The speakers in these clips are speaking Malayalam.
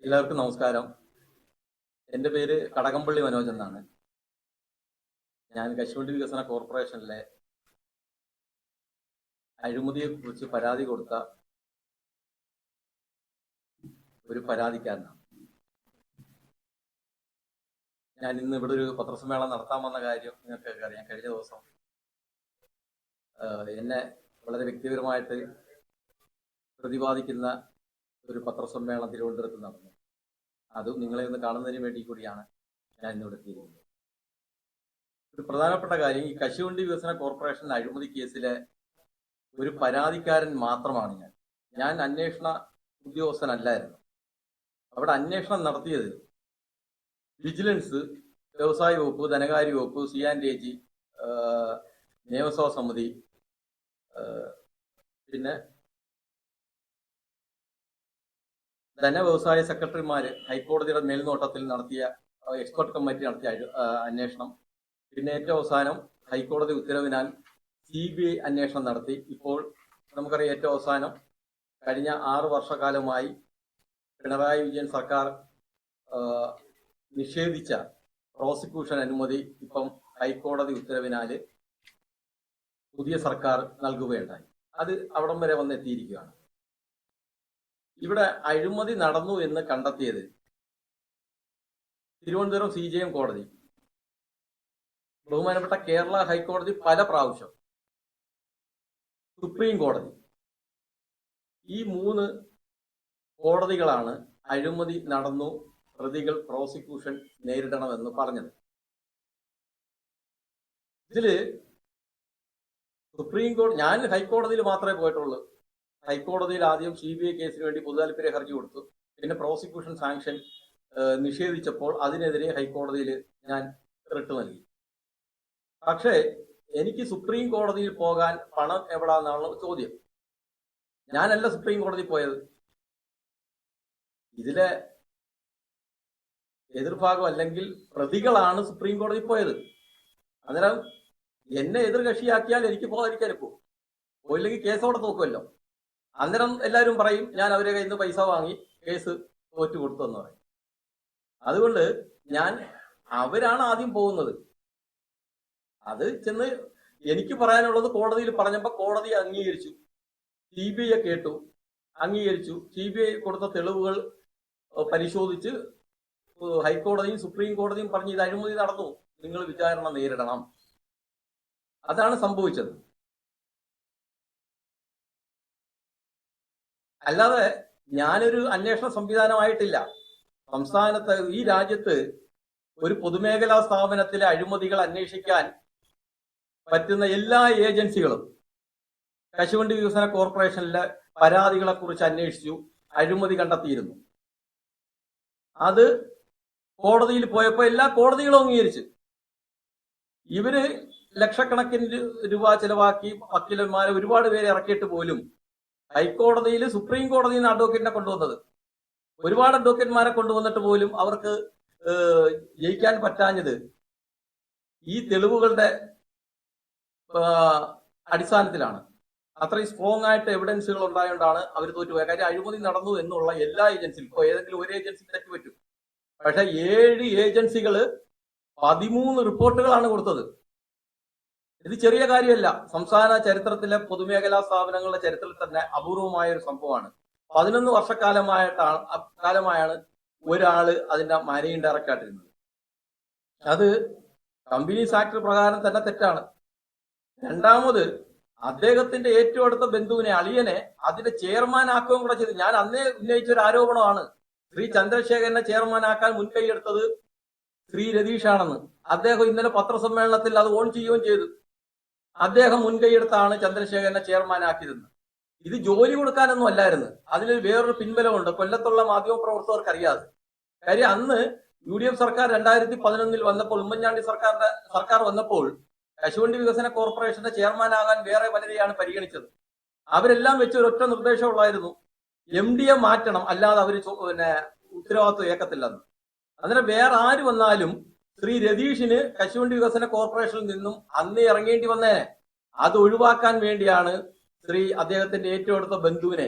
എല്ലാവർക്കും നമസ്കാരം. എൻ്റെ പേര് കടകംപള്ളി മനോജ് എന്നാണ്. ഞാൻ കശുവണ്ടി വികസന കോർപ്പറേഷനിലെ അഴിമതിയെക്കുറിച്ച് പരാതി കൊടുത്ത ഒരു പരാതിക്കാരനാണ്. ഞാൻ ഇന്ന് ഇവിടെ ഒരു പത്രസമ്മേളനം നടത്താൻ വന്ന കാര്യം നിങ്ങൾക്കൊക്കെ അറിയാം. കഴിഞ്ഞ ദിവസം എന്നെ വളരെ വ്യക്തിപരമായിട്ട് പ്രതിപാദിക്കുന്ന ഒരു പത്രസമ്മേളനം തിരുവനന്തപുരത്ത് നടന്നു. അതും നിങ്ങളെ ഒന്ന് കാണുന്നതിന് വേണ്ടി കൂടിയാണ് ഞാൻ ഇന്നിവിടെ എത്തിയിരിക്കുന്നത്. ഒരു പ്രധാനപ്പെട്ട കാര്യം, ഈ കശുവണ്ടി വികസന കോർപ്പറേഷൻ അഴിമതി കേസിലെ ഒരു പരാതിക്കാരൻ മാത്രമാണ് ഞാൻ അന്വേഷണ ഉദ്യോഗസ്ഥനല്ലായിരുന്നു. അവിടെ അന്വേഷണം നടത്തിയത് വിജിലൻസ്, വ്യവസായ വകുപ്പ്, ധനകാര്യ വകുപ്പ്, C&AG, നിയമസഭാ സമിതി, പിന്നെ ധനവ്യവസായ സെക്രട്ടറിമാര് ഹൈക്കോടതിയുടെ മേൽനോട്ടത്തിൽ നടത്തിയ എക്സ്പെർട്ട് കമ്മിറ്റി നടത്തിയ അന്വേഷണം, പിന്നെ ഏറ്റവും അവസാനം ഹൈക്കോടതി ഉത്തരവിനാൽ CBI അന്വേഷണം നടത്തി. ഇപ്പോൾ നമുക്കറിയാം, ഏറ്റവും അവസാനം കഴിഞ്ഞ 6 വർഷക്കാലമായി പിണറായി വിജയൻ സർക്കാർ നിഷേധിച്ച പ്രോസിക്യൂഷൻ അനുമതി ഇപ്പം ഹൈക്കോടതി ഉത്തരവിനാൽ പുതിയ സർക്കാർ നൽകുകയുണ്ടായി. അത് അവിടം വരെ വന്നെത്തിയിരിക്കുകയാണ്. ഇവിടെ അഴിമതി നടന്നു എന്ന് കണ്ടെത്തിയത് തിരുവനന്തപുരം CJM കോടതി, ബഹുമാനപ്പെട്ട കേരള ഹൈക്കോടതി പല പ്രാവശ്യം, സുപ്രീം കോടതി, ഈ 3 കോടതികളാണ് അഴിമതി നടന്നു, പ്രതികൾ പ്രോസിക്യൂഷൻ നേരിടണമെന്ന് പറഞ്ഞത്. ഇതില് സുപ്രീം കോടതി, ഞാൻ ഹൈക്കോടതിയിൽ മാത്രമേ പോയിട്ടുള്ളൂ. ഹൈക്കോടതിയിൽ ആദ്യം CBI കേസിന് വേണ്ടി പൊതുതാൽപര്യ ഹർജി കൊടുത്തു. പിന്നെ പ്രോസിക്യൂഷൻ സാങ്ഷൻ നിഷേധിച്ചപ്പോൾ അതിനെതിരെ ഹൈക്കോടതിയിൽ ഞാൻ റിട്ട് നൽകി. പക്ഷേ എനിക്ക് സുപ്രീം കോടതിയിൽ പോകാൻ പണം എവിടാന്നാണ് ചോദ്യം. ഞാനല്ല സുപ്രീം കോടതി പോയത്. ഇതിലെ എതിർഭാഗം അല്ലെങ്കിൽ പ്രതികളാണ് സുപ്രീം കോടതി പോയത്. അന്നേരം എന്നെ എതിർകക്ഷിയാക്കിയാൽ എനിക്ക് പോകാതിരിക്കാനിപ്പോ, പോയില്ലെങ്കിൽ കേസ് അവിടെ നോക്കുമല്ലോ. അന്നേരം എല്ലാവരും പറയും ഞാൻ അവരെ കയ്യിൽ നിന്ന് പൈസ വാങ്ങി കേസ് തോറ്റു കൊടുത്തു എന്ന് പറയും. അതുകൊണ്ട് അവരാണ് ആദ്യം പോകുന്നത്. അത് ചെന്ന് എനിക്ക് പറയാനുള്ളത് കോടതിയിൽ പറഞ്ഞപ്പോൾ കോടതി അംഗീകരിച്ചു, CBI കേട്ടു, അംഗീകരിച്ചു. CBI കൊടുത്ത തെളിവുകൾ പരിശോധിച്ച് ഹൈക്കോടതിയും സുപ്രീം കോടതിയും പറഞ്ഞ് ഇത് അഴിമതി നടന്നു, നിങ്ങൾ വിചാരണ നേരിടണം. അതാണ് സംഭവിച്ചത്. അല്ലാതെ ഞാനൊരു അന്വേഷണ സംവിധാനമായിട്ടില്ല. സംസ്ഥാനത്ത്, ഈ രാജ്യത്ത് ഒരു പൊതുമേഖലാ സ്ഥാപനത്തിലെ അഴിമതികൾ അന്വേഷിക്കാൻ പറ്റുന്ന എല്ലാ ഏജൻസികളും കശുവണ്ടി വികസന കോർപ്പറേഷനിലെ പരാതികളെ കുറിച്ച് അന്വേഷിച്ചു, അഴിമതി കണ്ടെത്തിയിരുന്നു. അത് കോടതിയിൽ പോയപ്പോൾ എല്ലാ കോടതികളും അംഗീകരിച്ചു. ഇവര് ലക്ഷക്കണക്കിന് രൂപ ചെലവാക്കി വക്കീലന്മാരെ ഒരുപാട് പേരെ ഇറക്കിയിട്ട് പോലും ഹൈക്കോടതിയിൽ സുപ്രീം കോടതിയിൽ നിന്ന് അഡ്വക്കേറ്റിനെ കൊണ്ടുവന്നത്, ഒരുപാട് അഡ്വക്കേറ്റ്മാരെ കൊണ്ടുവന്നിട്ട് പോലും അവർക്ക് ജയിക്കാൻ പറ്റാഞ്ഞത് ഈ തെളിവുകളുടെ അടിസ്ഥാനത്തിലാണ്. അത്രയും സ്ട്രോങ് ആയിട്ട് എവിഡൻസുകൾ ഉണ്ടായതുകൊണ്ടാണ് അവർ തോറ്റുപോയത്. കാര്യം അഴിമതി നടന്നു എന്നുള്ള എല്ലാ ഏജൻസിയും, ഇപ്പോൾ ഏതെങ്കിലും ഒരു ഏജൻസിക്ക് തെറ്റുപറ്റും. പക്ഷെ 7 ഏജൻസികൾ 13 റിപ്പോർട്ടുകളാണ് കൊടുത്തത്. ഇത് ചെറിയ കാര്യമല്ല. സംസ്ഥാന ചരിത്രത്തിലെ പൊതുമേഖലാ സ്ഥാപനങ്ങളുടെ ചരിത്രത്തിൽ തന്നെ അപൂർവമായ ഒരു സംഭവമാണ്. 11 വർഷക്കാലമായാണ് ഒരാള് അതിന്റെ മാനേജിംഗ് ഡയറക്ടർ ആയിട്ടിരുന്നത്. അത് കമ്പനീസ് ആക്ട് പ്രകാരം തന്നെ തെറ്റാണ്. രണ്ടാമത്, അദ്ദേഹത്തിന്റെ ഏറ്റവും അടുത്ത ബന്ധുവിനെ, അളിയനെ, അതിന്റെ ചെയർമാൻ ആക്കുകയും കൂടെ ചെയ്തു. ഞാൻ അന്നേ ഉന്നയിച്ച ഒരു ആരോപണമാണ്, ശ്രീ ചന്ദ്രശേഖരനെ ചെയർമാൻ ആക്കാൻ മുൻകൈയെടുത്തത് ശ്രീ രതീഷാണെന്ന്. അദ്ദേഹം ഇന്നലെ പത്രസമ്മേളനത്തിൽ അത് ഓൺ ചെയ്യുകയും ചെയ്തു. അദ്ദേഹം മുൻകൈയെടുത്താണ് ചന്ദ്രശേഖരനെ ചെയർമാൻ ആക്കിയതെന്ന്. ഇത് ജോലി കൊടുക്കാനൊന്നും അല്ലായിരുന്നു. അതിൽ വേറൊരു പിൻബലമുണ്ട്, കൊല്ലത്തുള്ള മാധ്യമപ്രവർത്തകർക്ക് അറിയാതെ. കാര്യം അന്ന് UDF സർക്കാർ 2011 വന്നപ്പോൾ, ഉമ്മൻചാണ്ടി സർക്കാർ വന്നപ്പോൾ കശുവണ്ടി വികസന കോർപ്പറേഷന്റെ ചെയർമാൻ ആകാൻ വേറെ പലരെയാണ് പരിഗണിച്ചത്. അവരെല്ലാം വെച്ച് ഒരൊറ്റ നിർദ്ദേശമുള്ളായിരുന്നു, MD മാറ്റണം, അല്ലാതെ അവര് ഉത്തരവാദിത്വം ഏക്കത്തില്ലെന്ന്. അന്നേരം വേറെ ആര് വന്നാലും ശ്രീ രതീഷിന് കശുവണ്ടി വികസന കോർപ്പറേഷനിൽ നിന്നും അന്നേ ഇറങ്ങേണ്ടി വന്നേനെ. അത് ഒഴിവാക്കാൻ വേണ്ടിയാണ് അദ്ദേഹത്തിന്റെ ഏറ്റവും അടുത്ത ബന്ധുവിനെ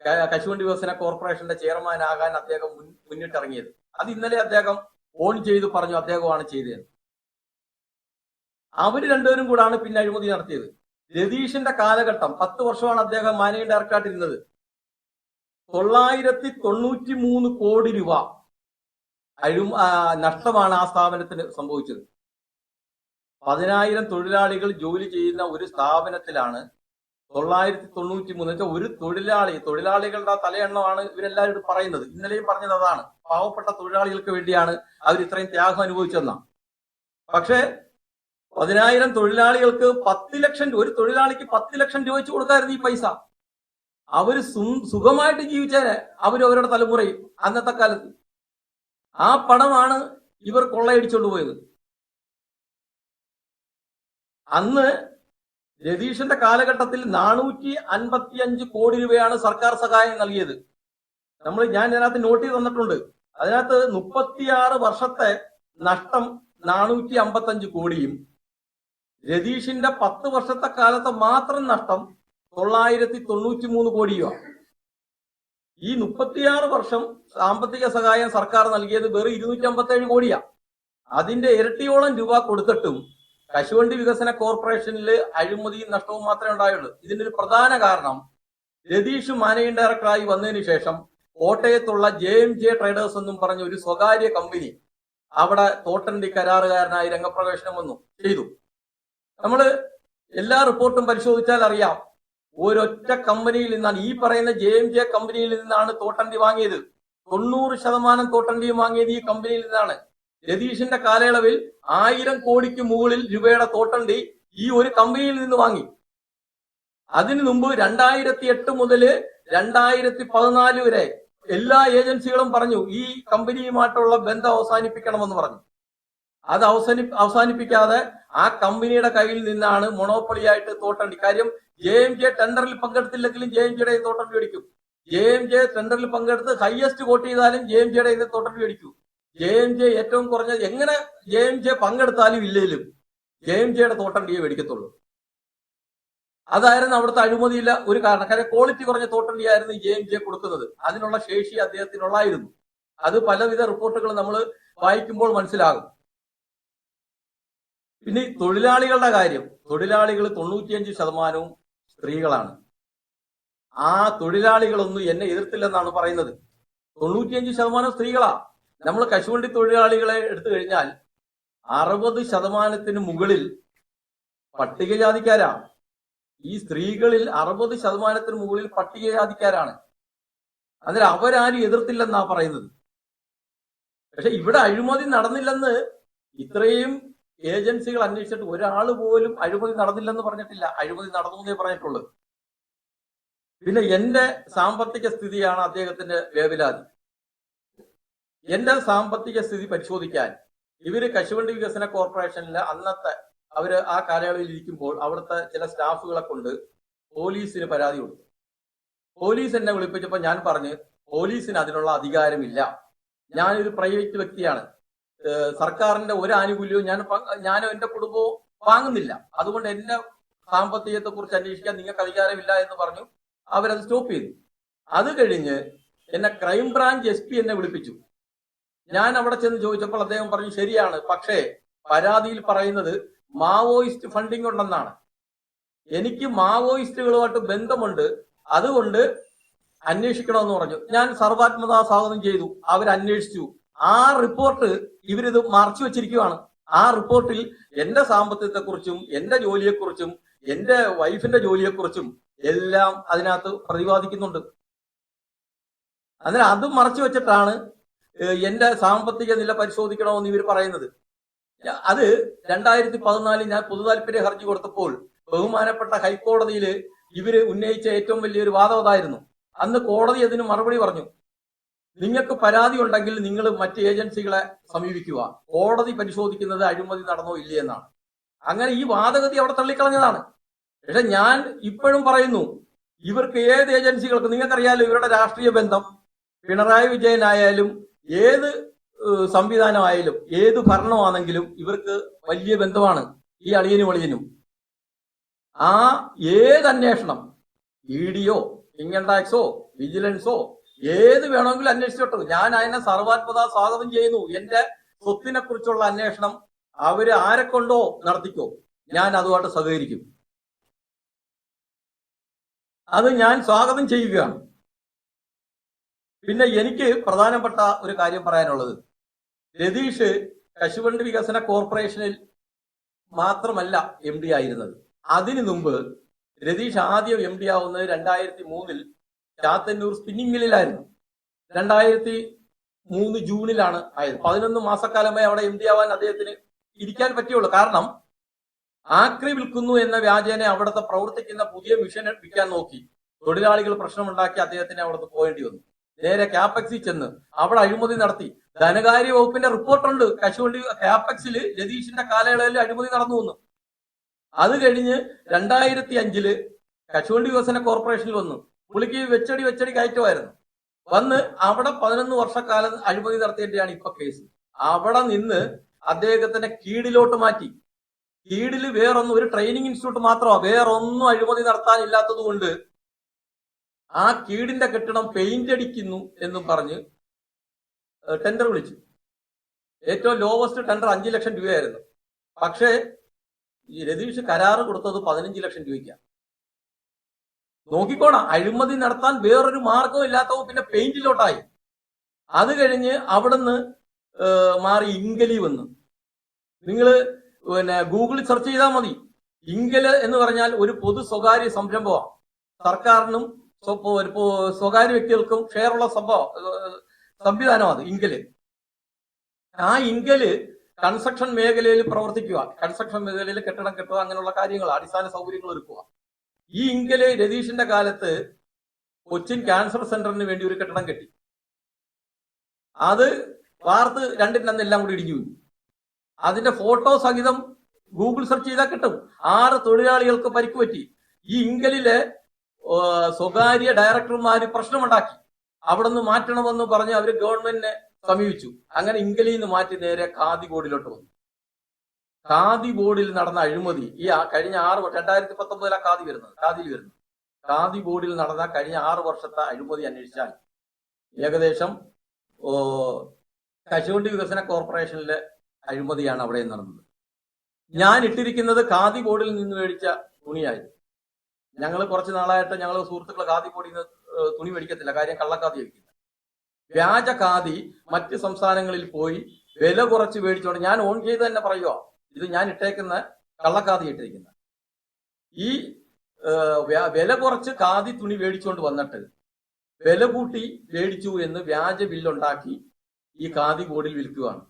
കശുവണ്ടി വികസന കോർപ്പറേഷന്റെ ചെയർമാനാകാൻ അദ്ദേഹം മുന്നിട്ടിറങ്ങിയത്. അത് ഇന്നലെ അദ്ദേഹം ഓൺ ചെയ്ത് പറഞ്ഞു അദ്ദേഹമാണ് ചെയ്തത്. അവര് രണ്ടുപേരും കൂടാണ് പിന്നെ അഴിമതി നടത്തിയത്. രതീഷിന്റെ കാലഘട്ടം 10 വർഷമാണ് അദ്ദേഹം മാനേജിംഗ് ഡയറക്ടറായിട്ടിരുന്നത്. 993 കോടി രൂപ നഷ്ടമാണ് ആ സ്ഥാപനത്തിന് സംഭവിച്ചത്. 10,000 തൊഴിലാളികൾ ജോലി ചെയ്യുന്ന ഒരു സ്ഥാപനത്തിലാണ് 993 ഒരു തൊഴിലാളികളുടെ തലയെണ്ണമാണ് ഇവരെല്ലാവരും പറയുന്നത്. ഇന്നലെയും പറഞ്ഞത് അതാണ്. പാവപ്പെട്ട തൊഴിലാളികൾക്ക് വേണ്ടിയാണ് അവർ ഇത്രയും ത്യാഗം അനുഭവിച്ചതെന്നാണ്. പക്ഷേ 10,000 തൊഴിലാളികൾക്ക് 10 ലക്ഷം, ഒരു തൊഴിലാളിക്ക് 10 ലക്ഷം രൂപ വെച്ച് കൊടുക്കായിരുന്നു ഈ പൈസ. അവര് സുഖമായിട്ട് ജീവിച്ചേനെ അവരവരുടെ തലമുറയിൽ. അന്നത്തെ കാലത്ത് ആ പണമാണ് ഇവർ കൊള്ളയടിച്ചുകൊണ്ട് പോയത്. അന്ന് രതീഷിന്റെ കാലഘട്ടത്തിൽ 455 കോടി രൂപയാണ് സർക്കാർ സഹായം നൽകിയത്. ഞാൻ ഇതിനകത്ത് നോട്ട് ചെയ്ത് തന്നിട്ടുണ്ട്. അതിനകത്ത് 36 വർഷത്തെ നഷ്ടം 455 കോടിയും രതീഷിന്റെ 10 വർഷത്തെ കാലത്തെ മാത്രം നഷ്ടം 993 കോടിയുമാണ്. ഈ 36 വർഷം സാമ്പത്തിക സഹായം സർക്കാർ നൽകിയത് വെറും 257 കോടിയാ. അതിന്റെ ഇരട്ടിയോളം രൂപ കൊടുത്തിട്ടും കശുവണ്ടി വികസന കോർപ്പറേഷനിൽ അഴിമതിയും നഷ്ടവും മാത്രമേ ഉണ്ടായുള്ളൂ. ഇതിന്റെ ഒരു പ്രധാന കാരണം രതീഷ് മാനേജിംഗ് ഡയറക്ടറായി വന്നതിന് ശേഷം കോട്ടയത്തുള്ള JMJ ട്രേഡേഴ്സ് എന്നും പറഞ്ഞ ഒരു സ്വകാര്യ കമ്പനി അവിടെ തോട്ടണ്ടി കരാറുകാരനായി രംഗപ്രവേശനം ചെയ്തു. നമ്മള് എല്ലാ റിപ്പോർട്ടും പരിശോധിച്ചാൽ അറിയാം, ഒരൊറ്റ കമ്പനിയിൽ നിന്നാണ്, ഈ പറയുന്ന JMJ കമ്പനിയിൽ നിന്നാണ് തോട്ടണ്ടി വാങ്ങിയത്. 90% തോട്ടണ്ടിയും വാങ്ങിയത് ഈ കമ്പനിയിൽ നിന്നാണ്. രതീഷിന്റെ കാലയളവിൽ 1000 കോടിക്ക് മുകളിൽ രൂപയുടെ തോട്ടണ്ടി ഈ ഒരു കമ്പനിയിൽ നിന്ന് വാങ്ങി. അതിനു മുമ്പ് 2008 മുതൽ 2014 വരെ എല്ലാ ഏജൻസികളും പറഞ്ഞു ഈ കമ്പനിയുമായിട്ടുള്ള ബന്ധം അവസാനിപ്പിക്കണമെന്ന് പറഞ്ഞു. അത് അവസാനിപ്പിക്കാതെ ആ കമ്പനിയുടെ കയ്യിൽ നിന്നാണ് മൊണോപ്പൊളിയായിട്ട് തോട്ടണ്ടി. കാര്യം JMJ ടെൻഡറിൽ പങ്കെടുത്തില്ലെങ്കിലും JMJയുടെ തോട്ടണ്ടി മേടിക്കും. JMJ ടെൻഡറിൽ പങ്കെടുത്ത് ഹയസ്റ്റ് വോട്ട് ചെയ്താലും JMJയുടെ തോട്ടണ്ടി മേടിക്കും. JMJ ഏറ്റവും കുറഞ്ഞ, എങ്ങനെ JMJ പങ്കെടുത്താലും ഇല്ലേലും JMJയുടെ തോട്ടണ്ടിയെ മേടിക്കത്തുള്ളൂ. അതായിരുന്നു അവിടുത്തെ അഴിമതിയില്ല ഒരു കാരണം. കാര്യം ക്വാളിറ്റി കുറഞ്ഞ തോട്ടണ്ടിയായിരുന്നു JMJ കൊടുക്കുന്നത്. അതിനുള്ള ശേഷി അദ്ദേഹത്തിനുള്ളായിരുന്നു. അത് പലവിധ റിപ്പോർട്ടുകൾ നമ്മൾ വായിക്കുമ്പോൾ മനസ്സിലാകും. പിന്നെ തൊഴിലാളികളുടെ കാര്യം, തൊഴിലാളികൾ 95% സ്ത്രീകളാണ്. ആ തൊഴിലാളികളൊന്നും എന്നെ എതിർത്തില്ലെന്നാണ് പറയുന്നത്. 95% സ്ത്രീകളാ. നമ്മൾ കശുവണ്ടി തൊഴിലാളികളെ എടുത്തു കഴിഞ്ഞാൽ 60% മുകളിൽ പട്ടികജാതിക്കാരാണ്. ഈ സ്ത്രീകളിൽ 60% മുകളിൽ പട്ടികജാതിക്കാരാണ്. അതിൽ അവരാരും എതിർത്തില്ലെന്നാ പറയുന്നത്. പക്ഷെ ഇവിടെ അഴിമതി നടന്നില്ലെന്ന് ഇത്രയും ഏജൻസികൾ അന്വേഷിച്ചിട്ട് ഒരാൾ പോലും അഴിമതി നടന്നില്ലെന്ന് പറഞ്ഞിട്ടില്ല. അഴിമതി നടന്നു എന്നേ പറഞ്ഞിട്ടുള്ളൂ. പിന്നെ എന്റെ സാമ്പത്തിക സ്ഥിതിയാണ് അദ്ദേഹത്തിന്റെ വേവലാതി. എന്റെ സാമ്പത്തിക സ്ഥിതി പരിശോധിക്കാൻ ഇവര് കശുവണ്ടി വികസന കോർപ്പറേഷനിലെ അന്നത്തെ അവര് ആ കാലയളവിൽ ഇരിക്കുമ്പോൾ അവിടുത്തെ ചില സ്റ്റാഫുകളെ കൊണ്ട് പോലീസിന് പരാതി കൊടുത്തു. പോലീസ് എന്നെ വിളിപ്പിച്ചപ്പോൾ ഞാൻ പറഞ്ഞ് പോലീസിന് അതിനുള്ള അധികാരമില്ല, ഞാനൊരു പ്രൈവറ്റ് വ്യക്തിയാണ്, സർക്കാരിന്റെ ഒരു ആനുകൂല്യവും ഞാനും എന്റെ കുടുംബവും വാങ്ങുന്നില്ല, അതുകൊണ്ട് എന്റെ സാമ്പത്തികത്തെ കുറിച്ച് അന്വേഷിക്കാൻ നിങ്ങൾക്ക് അധികാരമില്ല എന്ന് പറഞ്ഞു. അവരത് സ്റ്റോപ്പ് ചെയ്തു. അത് കഴിഞ്ഞ് എന്നെ ക്രൈംബ്രാഞ്ച് SP എന്നെ വിളിപ്പിച്ചു. ഞാൻ അവിടെ ചെന്ന് ചോദിച്ചപ്പോൾ അദ്ദേഹം പറഞ്ഞു ശരിയാണ്, പക്ഷേ പരാതിയിൽ പറയുന്നത് മാവോയിസ്റ്റ് ഫണ്ടിങ് ഉണ്ടെന്നാണ്. എനിക്ക് മാവോയിസ്റ്റുകളുമായിട്ട് ബന്ധമുണ്ട്, അതുകൊണ്ട് അന്വേഷിക്കണമെന്ന് പറഞ്ഞു. ഞാൻ സർവാത്മതാ സ്വാഗതം ചെയ്തു. അവരന്വേഷിച്ചു. ആ റിപ്പോർട്ട് ഇവരിത് മറച്ചു വെച്ചിരിക്കുകയാണ്. ആ റിപ്പോർട്ടിൽ എന്റെ സാമ്പത്തികത്തെക്കുറിച്ചും എന്റെ ജോലിയെക്കുറിച്ചും എന്റെ വൈഫിന്റെ ജോലിയെക്കുറിച്ചും എല്ലാം അതിനകത്ത് പ്രതിപാദിക്കുന്നുണ്ട്. അന്നേരം അത് മറച്ചു വെച്ചിട്ടാണ് എന്റെ സാമ്പത്തിക നില പരിശോധിക്കണമെന്ന് ഇവർ പറയുന്നത്. അത് 2014 ഞാൻ പൊതുതാൽപര്യ ഹർജി കൊടുത്തപ്പോൾ ബഹുമാനപ്പെട്ട ഹൈക്കോടതിയിൽ ഇവര് ഉന്നയിച്ച ഏറ്റവും വലിയൊരു വാദം അതായിരുന്നു. അന്ന് കോടതി അതിന് മറുപടി പറഞ്ഞു, നിങ്ങൾക്ക് പരാതി ഉണ്ടെങ്കിൽ നിങ്ങൾ മറ്റ് ഏജൻസികളെ സമീപിക്കുക, കോടതി പരിശോധിക്കുന്നത് അഴിമതി നടന്നോ ഇല്ലേ എന്നാണ്. അങ്ങനെ ഈ വാദഗതി അവിടെ തള്ളിക്കളഞ്ഞതാണ്. പക്ഷെ ഞാൻ ഇപ്പോഴും പറയുന്നു, ഇവർക്ക് ഏത് ഏജൻസികൾക്ക്, നിങ്ങൾക്കറിയാലോ ഇവരുടെ രാഷ്ട്രീയ ബന്ധം, പിണറായി വിജയനായാലും ഏത് സംവിധാനമായാലും ഏത് ഭരണമാണെങ്കിലും ഇവർക്ക് വലിയ ബന്ധമാണ് ഈ അളിയനും അളിയനും. ആ ഏത് അന്വേഷണം, EDയോ ഇൻകം ടാക്സോ വിജിലൻസോ ഏത് വേണമെങ്കിലും അന്വേഷിച്ചോട്ടു. ഞാൻ അതിനെ സർവാത്മത സ്വാഗതം ചെയ്യുന്നു. എന്റെ സ്വത്തിനെ കുറിച്ചുള്ള അന്വേഷണം അവര് ആരെ കൊണ്ടോ നടത്തിക്കോ, ഞാൻ അതുമായിട്ട് സഹകരിക്കും. അത് ഞാൻ സ്വാഗതം ചെയ്യുകയാണ്. പിന്നെ എനിക്ക് പ്രധാനപ്പെട്ട ഒരു കാര്യം പറയാനുള്ളത്, രതീഷ് കശുവണ്ടി വികസന കോർപ്പറേഷനിൽ മാത്രമല്ല MD ആയിരുന്നത്. അതിനു മുമ്പ് രതീഷ് ആദ്യം MD ആവുന്നത് 2003 ചാത്തന്നൂർ സ്പിന്നിംഗ് മില്ലിലായിരുന്നു. 2003 ജൂണിലാണ് ആയത്. 11 മാസക്കാലമേ അവിടെ MD ആവാൻ അദ്ദേഹത്തിന് ഇരിക്കാൻ പറ്റുള്ളൂ. കാരണം ആക്രി വിൽക്കുന്നു എന്ന വ്യാജേന അവിടുത്തെ പ്രവർത്തിക്കുന്ന പുതിയ മിഷൻ വിൽക്കാൻ നോക്കി. തൊഴിലാളികൾ പ്രശ്നമുണ്ടാക്കി അദ്ദേഹത്തിന് അവിടുത്തെ പോകേണ്ടി വന്നു. നേരെ ക്യാപെക്സിൽ ചെന്ന് അവിടെ അഴിമതി നടത്തി. ധനകാര്യ വകുപ്പിന്റെ റിപ്പോർട്ടുണ്ട്, കശുവണ്ടി ക്യാപെക്സിൽ രതീഷിന്റെ കാലയളവിൽ അഴിമതി നടന്നു വന്നു. അത് കഴിഞ്ഞ് 2005 കശുവണ്ടി വികസന കോർപ്പറേഷനിൽ വന്നു. പുള്ളിക്ക് വെച്ചടി കയറ്റുമായിരുന്നു. വന്ന് അവിടെ 11 വർഷക്കാലം അഴിമതി നടത്തിയതിന്റെയാണ് ഇപ്പൊ കേസ്. അവിടെ നിന്ന് അദ്ദേഹത്തിന്റെ കീഴിലോട്ട് മാറ്റി. കീഴിൽ വേറൊന്നും, ഒരു ട്രെയിനിങ് ഇൻസ്റ്റിറ്റ്യൂട്ട് മാത്രമാണ്, വേറൊന്നും അഴിമതി നടത്താനില്ലാത്തത് കൊണ്ട് ആ കീടിന്റെ കെട്ടിടം പെയിന്റ് അടിക്കുന്നു എന്നും പറഞ്ഞ് ടെൻഡർ വിളിച്ചു. ഏറ്റവും ലോവസ്റ്റ് ടെൻഡർ 5 ലക്ഷം രൂപയായിരുന്നു. പക്ഷേ ഈ രതീഷ് കരാറ് കൊടുത്തത് 15 ലക്ഷം രൂപയ്ക്കാണ്. നോക്കിക്കോണം, അഴിമതി നടത്താൻ വേറൊരു മാർഗവും ഇല്ലാത്തവ പിന്നെ പെയിന്റിലോട്ടായി. അത് കഴിഞ്ഞ് അവിടുന്ന് മാറി ഇങ്കലി വന്നു. നിങ്ങൾ ഗൂഗിളിൽ സെർച്ച് ചെയ്താൽ മതി. ഇങ്കല് എന്ന് പറഞ്ഞാൽ ഒരു പൊതു സ്വകാര്യ സംരംഭമാണ്. സർക്കാരിനും സ്വകാര്യ വ്യക്തികൾക്കും ഷെയറുള്ള സംവിധാനം അത് ഇങ്കല്. ആ ഇങ്കല് കൺസ്ട്രക്ഷൻ മേഖലയിൽ പ്രവർത്തിക്കുക, കൺസ്ട്രക്ഷൻ മേഖലയിൽ കെട്ടിടം കെട്ടുക, അങ്ങനെയുള്ള കാര്യങ്ങൾ, അടിസ്ഥാന സൗകര്യങ്ങൾ ഒരുക്കുക. ഈ ഇങ്കല് രതീഷിന്റെ കാലത്ത് കൊച്ചിൻ ക്യാൻസർ സെന്ററിന് വേണ്ടി ഒരു കെട്ടിടം കെട്ടി. അത് വാർത്ത് 2 എല്ലാം കൂടി ഇടിഞ്ഞു. അതിന്റെ ഫോട്ടോ സഹിതം ഗൂഗിൾ സെർച്ച് ചെയ്താൽ കിട്ടും. 6 തൊഴിലാളികൾക്ക് പരിക്ക് പറ്റി. ഈ ഇങ്കലിലെ സ്വകാര്യ ഡയറക്ടർമാര് പ്രശ്നമുണ്ടാക്കി. അവിടെ നിന്ന് മാറ്റണമെന്ന് പറഞ്ഞ് അവര് ഗവൺമെന്റിനെ സമീപിച്ചു. അങ്ങനെ ഇങ്കലിൽ നിന്ന് മാറ്റി നേരെ ഖാദി ബോർഡിലോട്ട് വന്നു. ഖാദി ബോർഡിൽ നടന്ന അഴിമതി ഈ കഴിഞ്ഞ 2019 ഖാദിയിൽ വരുന്നത്. ഖാദി ബോർഡിൽ നടന്ന കഴിഞ്ഞ 6 വർഷത്തെ അഴിമതി അന്വേഷിച്ചാൽ ഏകദേശം കശുവണ്ടി വികസന കോർപ്പറേഷനിലെ അഴിമതിയാണ് അവിടെ നടന്നത്. ഞാൻ ഇട്ടിരിക്കുന്നത് ഖാദി ബോർഡിൽ നിന്ന് മേടിച്ച തുണിയായിരുന്നു. ഞങ്ങൾ കുറച്ച് നാളായിട്ട് ഞങ്ങൾ സുഹൃത്തുക്കൾ ഖാദി ബോർഡിൽ നിന്ന് തുണി മേടിക്കത്തില്ല. കാര്യം കള്ളഖാദി വയ്ക്കില്ല. വ്യാജ ഖാദി മറ്റ് സംസ്ഥാനങ്ങളിൽ പോയി വില കുറച്ച് മേടിച്ചോണ്ട് ഞാൻ ഓൺ ചെയ്ത് തന്നെ പറയുക, ഇത് ഞാൻ ഇട്ടേക്കുന്ന കള്ളഖാദി ഇട്ടിരിക്കുന്ന. ഈ വില കുറച്ച് ഖാദി തുണി മേടിച്ചുകൊണ്ട് വന്നിട്ട് വില കൂട്ടി മേടിച്ചു എന്ന് വ്യാജ ബില്ലുണ്ടാക്കി ഈ ഖാദി ബോർഡിൽ വിൽക്കുകയാണ്.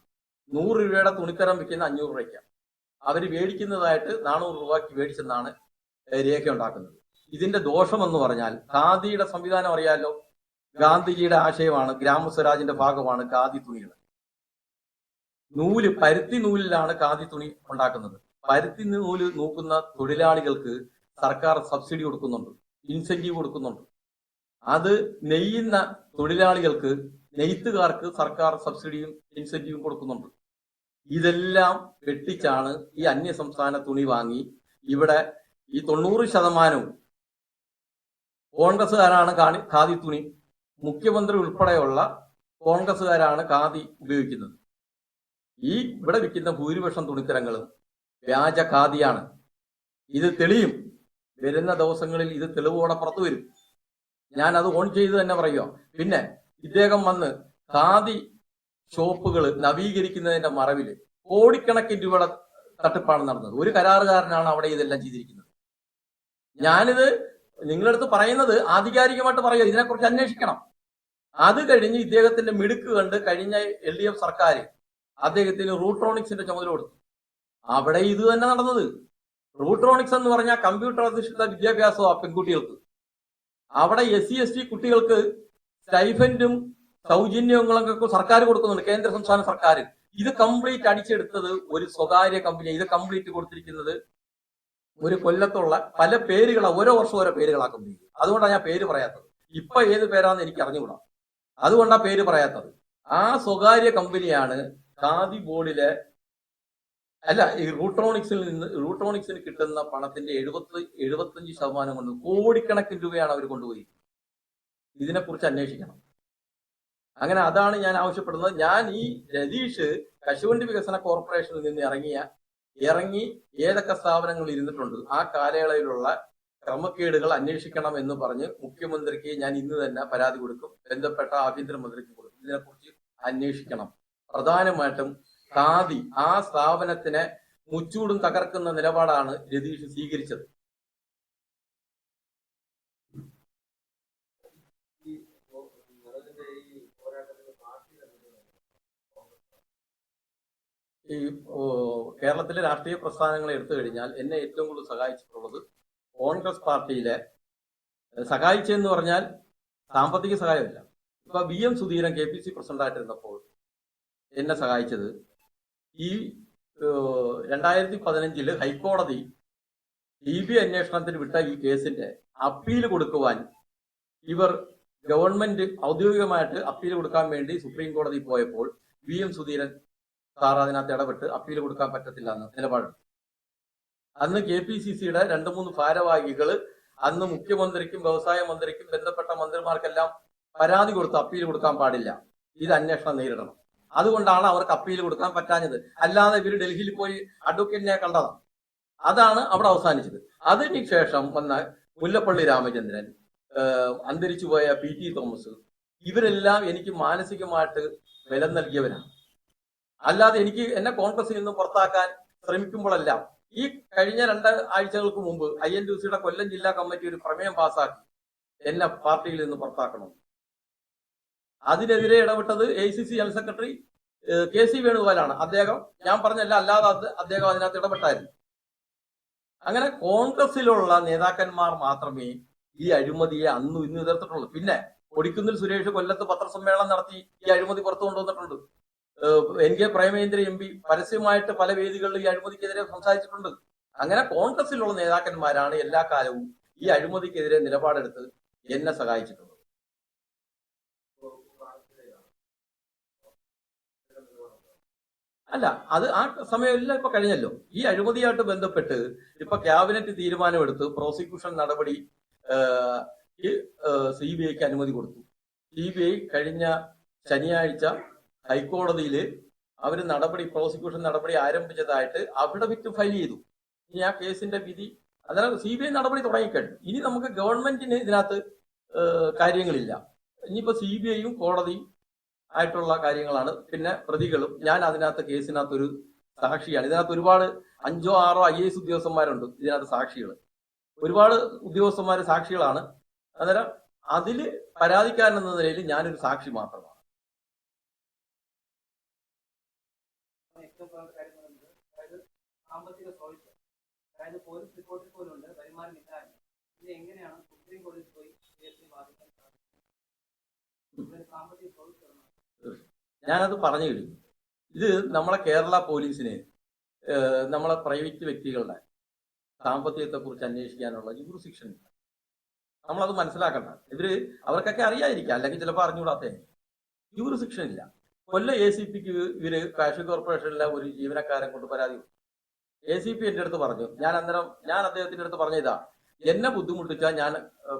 100 രൂപയുടെ തുണിത്തരം വിൽക്കുന്ന 500 രൂപയ്ക്കാണ്. അവര് മേടിക്കുന്നതായിട്ട് 400 രൂപയ്ക്ക് മേടിച്ചെന്നാണ് രേഖ ഉണ്ടാക്കുന്നത്. ഇതിന്റെ ദോഷമെന്ന് പറഞ്ഞാൽ, ഖാദിയുടെ സംവിധാനം അറിയാലോ, ഗാന്ധിജിയുടെ ആശയമാണ്, ഗ്രാമസ്വരാജിന്റെ ഭാഗമാണ് ഖാദി തുണികൾ. പരുത്തി നൂലിലാണ് ഖാദി തുണി ഉണ്ടാക്കുന്നത്. പരുത്തി നൂല് നോക്കുന്ന തൊഴിലാളികൾക്ക് സർക്കാർ സബ്സിഡി കൊടുക്കുന്നുണ്ട്, ഇൻസെന്റീവ് കൊടുക്കുന്നുണ്ട്. അത് നെയ്യുന്ന തൊഴിലാളികൾക്ക്, നെയ്ത്തുകാർക്ക് സർക്കാർ സബ്സിഡിയും ഇൻസെന്റീവും കൊടുക്കുന്നുണ്ട്. ഇതെല്ലാം വെട്ടിച്ചാണ് ഈ അന്യ സംസ്ഥാന തുണി വാങ്ങി ഇവിടെ ഈ 90% കോൺഗ്രസ്സുകാരാണ് ഖാദി തുണി. മുഖ്യമന്ത്രി ഉൾപ്പെടെയുള്ള കോൺഗ്രസ്സുകാരാണ് ഖാദി ഉപയോഗിക്കുന്നത്. ഈ ഇവിടെ വിൽക്കുന്ന ഭൂരിപക്ഷം തുണിത്തരങ്ങളും വ്യാജ ഖാദിയാണ്. ഇത് തെളിയും. വരുന്ന ദിവസങ്ങളിൽ ഇത് തെളിവോടെ പുറത്തു വരും. ഞാൻ അത് ഓൺ ചെയ്ത് തന്നെ പറയുക. പിന്നെ ഇദ്ദേഹം വന്ന് ഖാദി ഷോപ്പുകൾ നവീകരിക്കുന്നതിന്റെ മറവില് കോടിക്കണക്കിന് രൂപയുടെ തട്ടിപ്പാണ് നടന്നത്. ഒരു കരാറുകാരനാണ് അവിടെ ഇതെല്ലാം ചെയ്തിരിക്കുന്നത്. ഞാനിത് നിങ്ങളടുത്ത് പറയുന്നത് ആധികാരികമായിട്ട് പറയുക, ഇതിനെക്കുറിച്ച് അന്വേഷിക്കണം. അത് കഴിഞ്ഞ് ഇദ്ദേഹത്തിന്റെ മിടുക്ക് കണ്ട് കഴിഞ്ഞ LDF സർക്കാർ അദ്ദേഹത്തിന് റൂട്രോണിക്സിന്റെ ചുമതല കൊടുത്തു. അവിടെ ഇത് തന്നെ നടന്നത്. റൂട്രോണിക്സ് എന്ന് പറഞ്ഞാൽ കമ്പ്യൂട്ടർ അധിഷ്ഠിത വിദ്യാഭ്യാസമാണ് പെൺകുട്ടികൾക്ക്. അവിടെ SC/ST കുട്ടികൾക്ക് സ്റ്റൈഫൻഡും സൗജന്യങ്ങളൊക്കെ സർക്കാർ കൊടുക്കുന്നുണ്ട്, കേന്ദ്ര സംസ്ഥാന സർക്കാർ. ഇത് കംപ്ലീറ്റ് അടിച്ചെടുത്തത് ഒരു സ്വകാര്യ കമ്പനി. ഇത് കംപ്ലീറ്റ് കൊടുത്തിരിക്കുന്നത് ഒരു കൊല്ലത്തുള്ള പല പേരുകളാ, ഓരോ വർഷം ഓരോ പേരുകളാ കമ്പനി. അതുകൊണ്ടാണ് ഞാൻ പേര് പറയാത്തത്. ഇപ്പൊ ഏത് പേരാന്ന് എനിക്ക് അറിഞ്ഞുകൂടാ, അതുകൊണ്ടാണ് പേര് പറയാത്തത്. ആ സ്വകാര്യ കമ്പനിയാണ് ഖാദി ബോർഡിലെ ഈ റൂട്രോണിക്സിന് കിട്ടുന്ന പണത്തിന്റെ 75% കൊണ്ട് കോടിക്കണക്കിന് രൂപയാണ് അവർ കൊണ്ടുപോയി. ഇതിനെക്കുറിച്ച് അന്വേഷിക്കണം. അങ്ങനെ അതാണ് ഞാൻ ആവശ്യപ്പെടുന്നത്. ഞാൻ ഈ രതീഷ് കശുവണ്ടി വികസന കോർപ്പറേഷനിൽ നിന്ന് ഇറങ്ങി ഏതൊക്കെ സ്ഥാപനങ്ങൾ ഇരുന്നിട്ടുണ്ട് ആ കാലയളവിലുള്ള ക്രമക്കേടുകൾ അന്വേഷിക്കണം എന്ന് പറഞ്ഞ് മുഖ്യമന്ത്രിക്ക് ഞാൻ ഇന്ന് തന്നെ പരാതി കൊടുക്കും, ബന്ധപ്പെട്ട ആഭ്യന്തരമന്ത്രിക്ക് കൊടുക്കും. ഇതിനെക്കുറിച്ച് അന്വേഷിക്കണം. പ്രധാനമായിട്ടും ഖാദി ആ സ്ഥാപനത്തിനെ മുച്ചൂടും തകർക്കുന്ന നിലപാടാണ് രതീഷ് സ്വീകരിച്ചത്. ഈ കേരളത്തിലെ രാഷ്ട്രീയ പ്രസ്ഥാനങ്ങളെ എടുത്തു കഴിഞ്ഞാൽ എന്നെ ഏറ്റവും കൂടുതൽ സഹായിച്ചിട്ടുള്ളത് കോൺഗ്രസ് പാർട്ടിയിലെ സഹായിച്ചെന്ന് പറഞ്ഞാൽ സാമ്പത്തിക സഹായമില്ല. ഇപ്പൊ VM സുധീരൻ KPC പ്രസിഡന്റായിട്ടിരുന്നപ്പോൾ എന്നെ സഹായിച്ചത് ഈ 2015 ഹൈക്കോടതി CBI അന്വേഷണത്തിന് വിട്ട ഈ കേസിന്റെ അപ്പീൽ കൊടുക്കുവാൻ ഇവർ ഗവൺമെന്റ് ഔദ്യോഗികമായിട്ട് അപ്പീൽ കൊടുക്കാൻ വേണ്ടി സുപ്രീം കോടതി പോയപ്പോൾ VM സുധീരൻ സാർ അതിനകത്ത് ഇടപെട്ട് അപ്പീൽ കൊടുക്കാൻ പറ്റത്തില്ല എന്ന് നിലപാടെടുത്തു. അന്ന് KPCCയുടെ 2-3 ഭാരവാഹികൾ അന്ന് മുഖ്യമന്ത്രിക്കും വ്യവസായ മന്ത്രിക്കും ബന്ധപ്പെട്ട മന്ത്രിമാർക്കെല്ലാം പരാതി കൊടുത്ത് അപ്പീൽ കൊടുക്കാൻ പാടില്ല, ഇത് അന്വേഷണം നേരിടണം. അതുകൊണ്ടാണ് അവർക്ക് അപ്പീൽ കൊടുക്കാൻ പറ്റാഞ്ഞത്. അല്ലാതെ ഇവർ ഡൽഹിയിൽ പോയി അഡ്വക്കേറ്റിനെ കണ്ടതാണ്. അതാണ് അവിടെ അവസാനിച്ചത്. അതിനുശേഷം വന്ന മുല്ലപ്പള്ളി രാമചന്ദ്രൻ, അന്തരിച്ചുപോയ PT തോമസ്, ഇവരെല്ലാം എനിക്ക് മാനസികമായിട്ട് ബലം നൽകിയവരാണ്. അല്ലാതെ എന്നെ കോൺഗ്രസിൽ നിന്ന് പുറത്താക്കാൻ ശ്രമിക്കുമ്പോഴെല്ലാം ഈ കഴിഞ്ഞ 2 ആഴ്ചകൾക്ക് മുമ്പ് INTUCയുടെ കൊല്ലം ജില്ലാ കമ്മിറ്റി ഒരു പ്രമേയം പാസാക്കി എന്നെ പാർട്ടിയിൽ നിന്ന് പുറത്താക്കണം. അതിനെതിരെ ഇടപെട്ടത് ACC ജനറൽ സെക്രട്ടറി KC വേണുഗോപാലാണ്. ഞാൻ പറഞ്ഞല്ല, അല്ലാതെ അദ്ദേഹം അതിനകത്ത് ഇടപെട്ടായിരുന്നു. അങ്ങനെ കോൺഗ്രസിലുള്ള നേതാക്കന്മാർ മാത്രമേ ഈ അഴിമതിയെ അന്നും ഇന്നും എതിർത്തിട്ടുള്ളൂ. പിന്നെ കൊടിക്കുന്നിൽ സുരേഷ് കൊല്ലത്ത് പത്രസമ്മേളനം നടത്തി ഈ അഴിമതി പുറത്തു കൊണ്ടുവന്നിട്ടുണ്ട്. NK പ്രേമേന്ദ്ര MP പരസ്യമായിട്ട് പല വേദികളിൽ ഈ അഴിമതിക്കെതിരെ സംസാരിച്ചിട്ടുണ്ട്. അങ്ങനെ കോൺഗ്രസിലുള്ള നേതാക്കന്മാരാണ് എല്ലാ കാലവും ഈ അഴിമതിക്കെതിരെ നിലപാടെടുത്ത് എന്നെ സഹായിച്ചിട്ടുള്ളത്. അല്ല, അത് ആ സമയമെല്ലാം ഇപ്പൊ കഴിഞ്ഞല്ലോ. ഈ അഴിമതിയായിട്ട് ബന്ധപ്പെട്ട് ഇപ്പൊ ക്യാബിനറ്റ് തീരുമാനമെടുത്ത് പ്രോസിക്യൂഷൻ നടപടി CBIക്ക് അനുമതി കൊടുത്തു. CBI കഴിഞ്ഞ ശനിയാഴ്ച ഹൈക്കോടതിയിൽ അവർ പ്രോസിക്യൂഷൻ നടപടി ആരംഭിച്ചതായിട്ട് അഫിഡവിറ്റ് ഫയൽ ചെയ്തു. ഇനി ആ കേസിന്റെ വിധി, അതായത് CBI നടപടി തുടങ്ങിക്കഴിഞ്ഞു. ഇനി നമുക്ക് ഗവൺമെന്റിന് ഇതിനകത്ത് കാര്യങ്ങളില്ല. ഇനിയിപ്പോ CBIയും കോടതിയും ആയിട്ടുള്ള കാര്യങ്ങളാണ്. പിന്നെ പ്രതികളും. ഞാൻ അതിനകത്ത് കേസിനകത്തൊരു സാക്ഷിയാണ്. ഇതിനകത്ത് ഒരുപാട് 5-6 IAS ഉദ്യോഗസ്ഥന്മാരുണ്ട് ഇതിനകത്ത് സാക്ഷികൾ. ഒരുപാട് ഉദ്യോഗസ്ഥന്മാർ സാക്ഷികളാണ്. അന്നേരം അതില് പരാതിക്കാരൻ എന്ന നിലയിൽ ഞാനൊരു സാക്ഷി മാത്രമാണ്. പോലീസ് റിപ്പോർട്ടിൽ പോലുണ്ട് വരുമാനം ഇല്ലായ്മ. ഇത് എങ്ങനെയാണ് സുപ്രീം കോടതിയിൽ പോയി കേസിനെ ബാധിക്കാൻ സാമ്പത്തിക? ഞാനത് പറഞ്ഞു കഴിഞ്ഞു. ഇത് നമ്മളെ കേരള പോലീസിന് നമ്മളെ പ്രൈവറ്റ് വ്യക്തികളുടെ സാമ്പത്തികത്തെ കുറിച്ച് അന്വേഷിക്കാനുള്ള ജൂറിസ്ഡിക്ഷൻ ഇല്ല. നമ്മളത് മനസ്സിലാക്കണ്ട. അവർക്കൊക്കെ അറിയാതിരിക്കാം, അല്ലെങ്കിൽ ചിലപ്പോൾ അറിഞ്ഞുകൂടാത്ത ജൂറിസ്ഡിക്ഷൻ ഇല്ല. കൊല്ലം ACPക്ക് ഇവര് കാർഷിക കോർപ്പറേഷനിലെ ഒരു ജീവനക്കാരൻ കൊണ്ട് പരാതി കൊടുത്തു. ACP എന്റെ അടുത്ത് പറഞ്ഞു. ഞാൻ അദ്ദേഹത്തിന്റെ അടുത്ത് പറഞ്ഞ ഇതാ, എന്നെ ബുദ്ധിമുട്ടിച്ചാൽ ഞാൻ